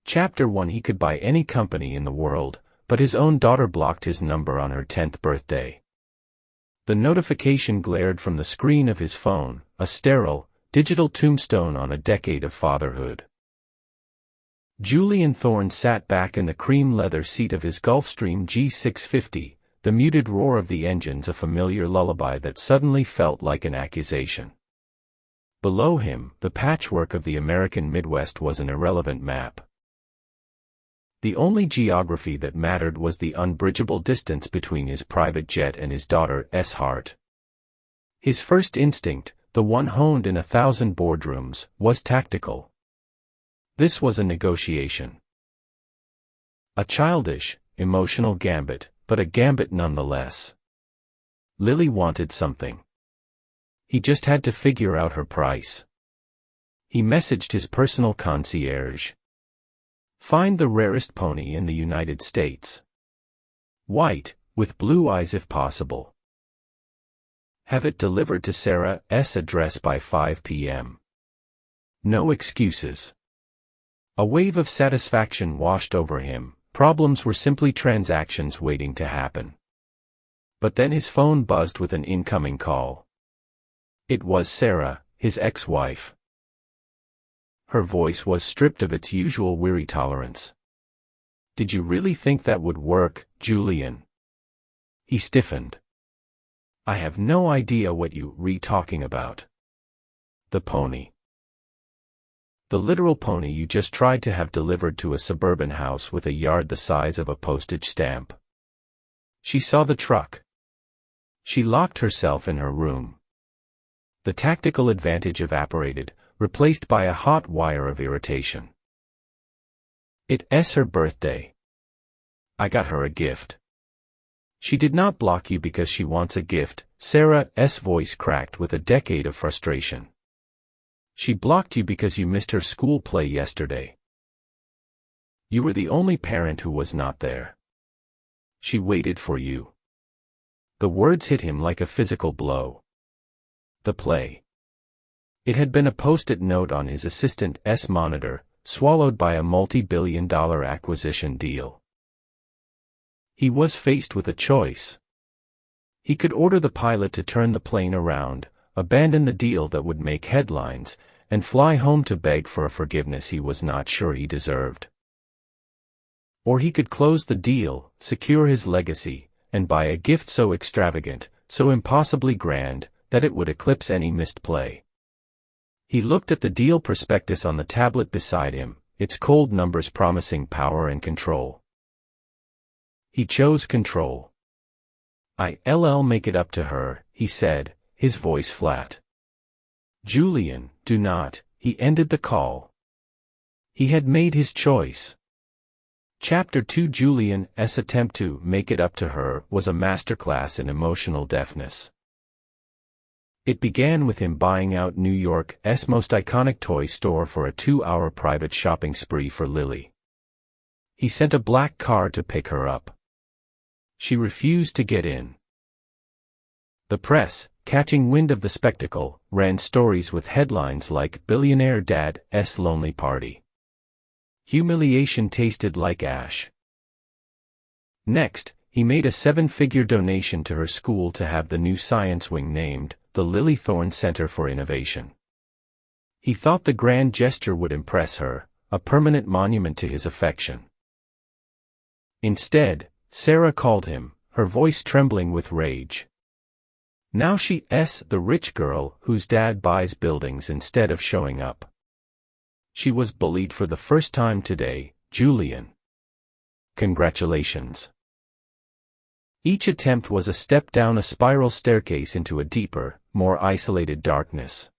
Chapter 1. He could buy any company in the world, but his own daughter blocked his number on her 10th birthday. The notification glared from the screen of his phone, a sterile, digital tombstone on a decade of fatherhood. Julian Thorne sat back in the cream leather seat of his Gulfstream G650, the muted roar of the engines a familiar lullaby that suddenly felt like an accusation. Below him, the patchwork of the American Midwest was an irrelevant map. The only geography that mattered was the unbridgeable distance between his private jet and his daughter's heart. His first instinct, the one honed in 1,000 boardrooms, was tactical. This was a negotiation. A childish, emotional gambit, but a gambit nonetheless. Lily wanted something. He just had to figure out her price. He messaged his personal concierge. Find the rarest pony in the United States. White, with blue eyes if possible. Have it delivered to Sarah's address by 5 p.m. No excuses. A wave of satisfaction washed over him. Problems were simply transactions waiting to happen. But then his phone buzzed with an incoming call. It was Sarah, his ex-wife. Her voice was stripped of its usual weary tolerance. Did you really think that would work, Julian? He stiffened. I have no idea what you're talking about. The pony. The literal pony you just tried to have delivered to a suburban house with a yard the size of a postage stamp. She saw the truck. She locked herself in her room. The tactical advantage evaporated, replaced by a hot wire of irritation. It's her birthday. I got her a gift. She did not block you because she wants a gift, Sarah's voice cracked with a decade of frustration. She blocked you because you missed her school play yesterday. You were the only parent who was not there. She waited for you. The words hit him like a physical blow. The play. It had been a post-it note on his assistant's monitor, swallowed by a multi-billion-dollar acquisition deal. He was faced with a choice. He could order the pilot to turn the plane around, abandon the deal that would make headlines, and fly home to beg for a forgiveness he was not sure he deserved. Or he could close the deal, secure his legacy, and buy a gift so extravagant, so impossibly grand, that it would eclipse any missed play. He looked at the deal prospectus on the tablet beside him, its cold numbers promising power and control. He chose control. I'll make it up to her, he said, his voice flat. Julian, do not, he ended the call. He had made his choice. Chapter 2. Julian's attempt to make it up to her was a masterclass in emotional deafness. It began with him buying out New York's most iconic toy store for a 2-hour private shopping spree for Lily. He sent a black car to pick her up. She refused to get in. The press, catching wind of the spectacle, ran stories with headlines like "Billionaire Dad's Lonely Party." Humiliation tasted like ash. Next, he made a 7-figure donation to her school to have the new science wing named the Lily Thorne Center for Innovation. He thought the grand gesture would impress her, a permanent monument to his affection. Instead, Sarah called him, her voice trembling with rage. Now she's the rich girl whose dad buys buildings instead of showing up. She was bullied for the first time today, Julian. Congratulations. Each attempt was a step down a spiral staircase into a deeper, more isolated darkness.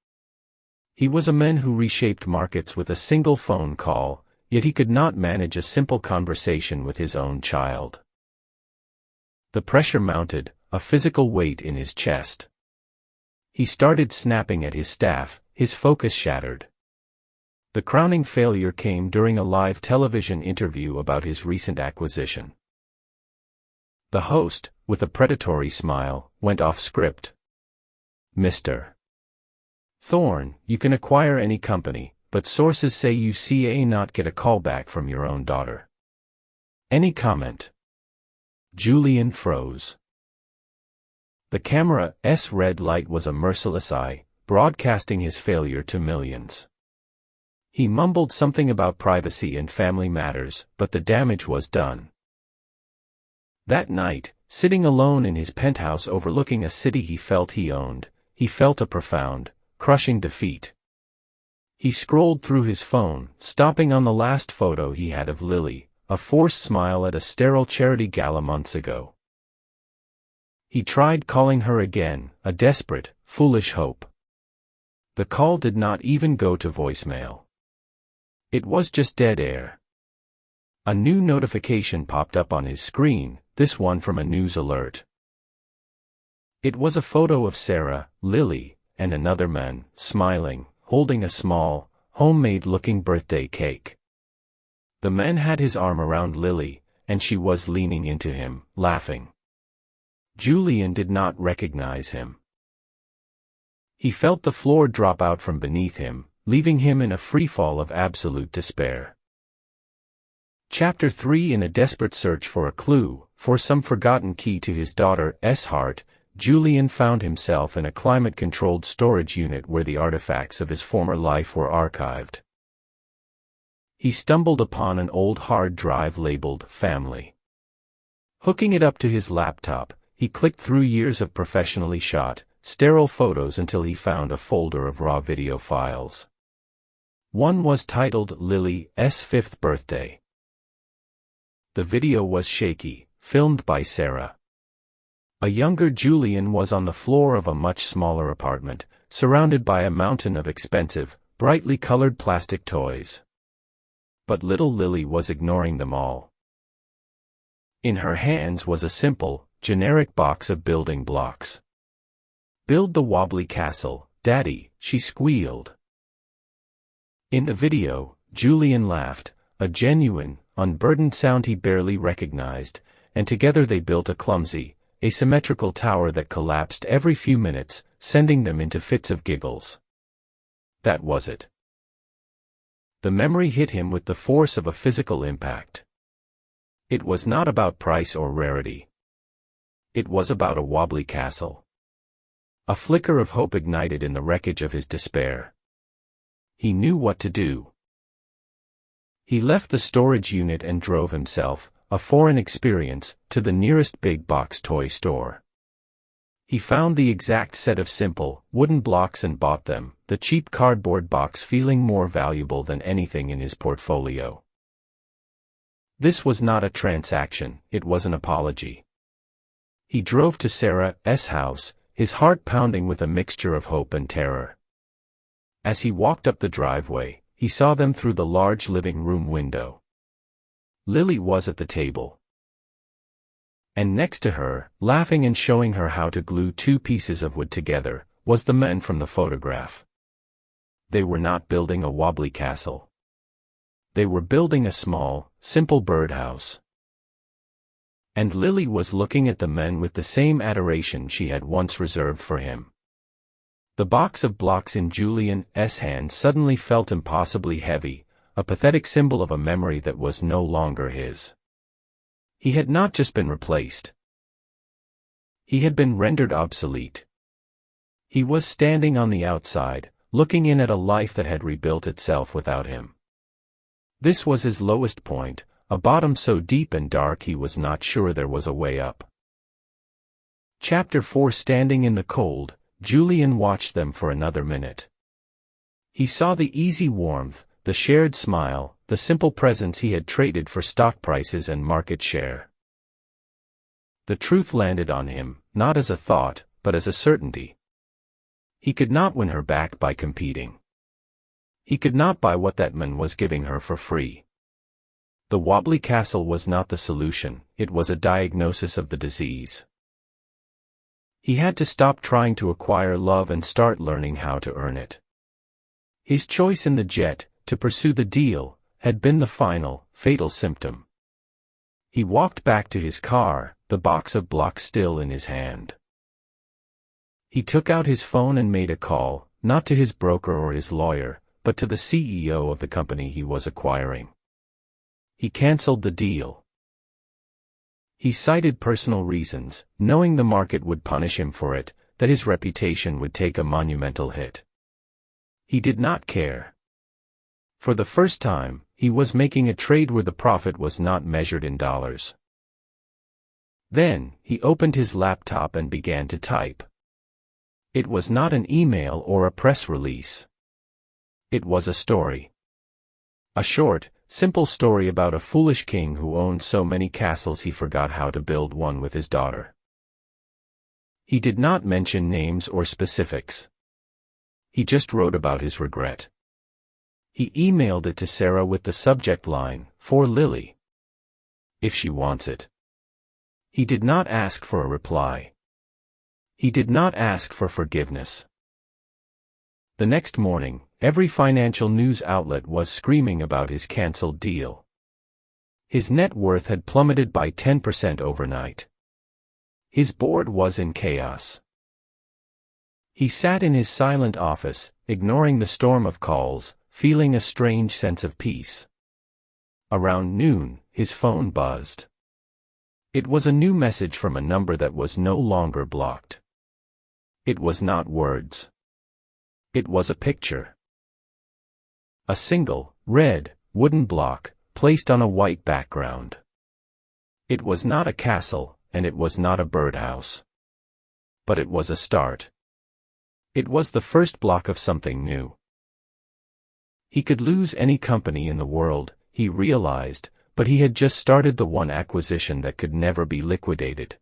He was a man who reshaped markets with a single phone call, yet he could not manage a simple conversation with his own child. The pressure mounted, a physical weight in his chest. He started snapping at his staff, his focus shattered. The crowning failure came during a live television interview about his recent acquisition. The host, with a predatory smile, went off script. Mr. Thorne, you can acquire any company, but sources say you may not get a call back from your own daughter. Any comment? Julian froze. The camera's red light was a merciless eye, broadcasting his failure to millions. He mumbled something about privacy and family matters, but the damage was done. That night, sitting alone in his penthouse overlooking a city he felt he owned, he felt a profound, crushing defeat. He scrolled through his phone, stopping on the last photo he had of Lily, a forced smile at a sterile charity gala months ago. He tried calling her again, a desperate, foolish hope. The call did not even go to voicemail. It was just dead air. A new notification popped up on his screen, this one from a news alert. It was a photo of Sarah, Lily, and another man, smiling, holding a small, homemade-looking birthday cake. The man had his arm around Lily, and she was leaning into him, laughing. Julian did not recognize him. He felt the floor drop out from beneath him, leaving him in a freefall of absolute despair. Chapter 3. In a desperate search for a clue, for some forgotten key to his daughter's heart, Julian found himself in a climate-controlled storage unit where the artifacts of his former life were archived. He stumbled upon an old hard drive labeled "Family." Hooking it up to his laptop, he clicked through years of professionally shot, sterile photos until he found a folder of raw video files. One was titled Lily's 5th birthday. The video was shaky, filmed by Sarah. A younger Julian was on the floor of a much smaller apartment, surrounded by a mountain of expensive, brightly colored plastic toys. But little Lily was ignoring them all. In her hands was a simple, generic box of building blocks. "Build the wobbly castle, Daddy," she squealed. In the video, Julian laughed, a genuine, unburdened sound he barely recognized, and together they built a clumsy, asymmetrical tower that collapsed every few minutes, sending them into fits of giggles. That was it. The memory hit him with the force of a physical impact. It was not about price or rarity. It was about a wobbly castle. A flicker of hope ignited in the wreckage of his despair. He knew what to do. He left the storage unit and drove himself, a foreign experience, to the nearest big box toy store. He found the exact set of simple, wooden blocks and bought them, the cheap cardboard box feeling more valuable than anything in his portfolio. This was not a transaction, it was an apology. He drove to Sarah's house, his heart pounding with a mixture of hope and terror. As he walked up the driveway, he saw them through the large living room window. Lily was at the table. And next to her, laughing and showing her how to glue two pieces of wood together, was the man from the photograph. They were not building a wobbly castle. They were building a small, simple birdhouse. And Lily was looking at the men with the same adoration she had once reserved for him. The box of blocks in Julian's hand suddenly felt impossibly heavy, a pathetic symbol of a memory that was no longer his. He had not just been replaced. He had been rendered obsolete. He was standing on the outside, looking in at a life that had rebuilt itself without him. This was his lowest point, a bottom so deep and dark he was not sure there was a way up. Chapter 4. Standing in the cold, Julian watched them for another minute. He saw the easy warmth, the shared smile, the simple presence he had traded for stock prices and market share. The truth landed on him, not as a thought, but as a certainty. He could not win her back by competing. He could not buy what that man was giving her for free. The wobbly castle was not the solution, it was a diagnosis of the disease. He had to stop trying to acquire love and start learning how to earn it. His choice in the jet, to pursue the deal, had been the final, fatal symptom. He walked back to his car, the box of blocks still in his hand. He took out his phone and made a call, not to his broker or his lawyer, but to the CEO of the company he was acquiring. He canceled the deal. He cited personal reasons, knowing the market would punish him for it, that his reputation would take a monumental hit. He did not care. For the first time, he was making a trade where the profit was not measured in dollars. Then, he opened his laptop and began to type. It was not an email or a press release. It was a story. A short, simple story about a foolish king who owned so many castles he forgot how to build one with his daughter. He did not mention names or specifics. He just wrote about his regret. He emailed it to Sarah with the subject line, "For Lily. If she wants it." He did not ask for a reply. He did not ask for forgiveness. The next morning, every financial news outlet was screaming about his canceled deal. His net worth had plummeted by 10% overnight. His board was in chaos. He sat in his silent office, ignoring the storm of calls, feeling a strange sense of peace. Around noon, his phone buzzed. It was a new message from a number that was no longer blocked. It was not words. It was a picture. A single, red, wooden block, placed on a white background. It was not a castle, and it was not a birdhouse. But it was a start. It was the first block of something new. He could lose any company in the world, he realized, but he had just started the one acquisition that could never be liquidated.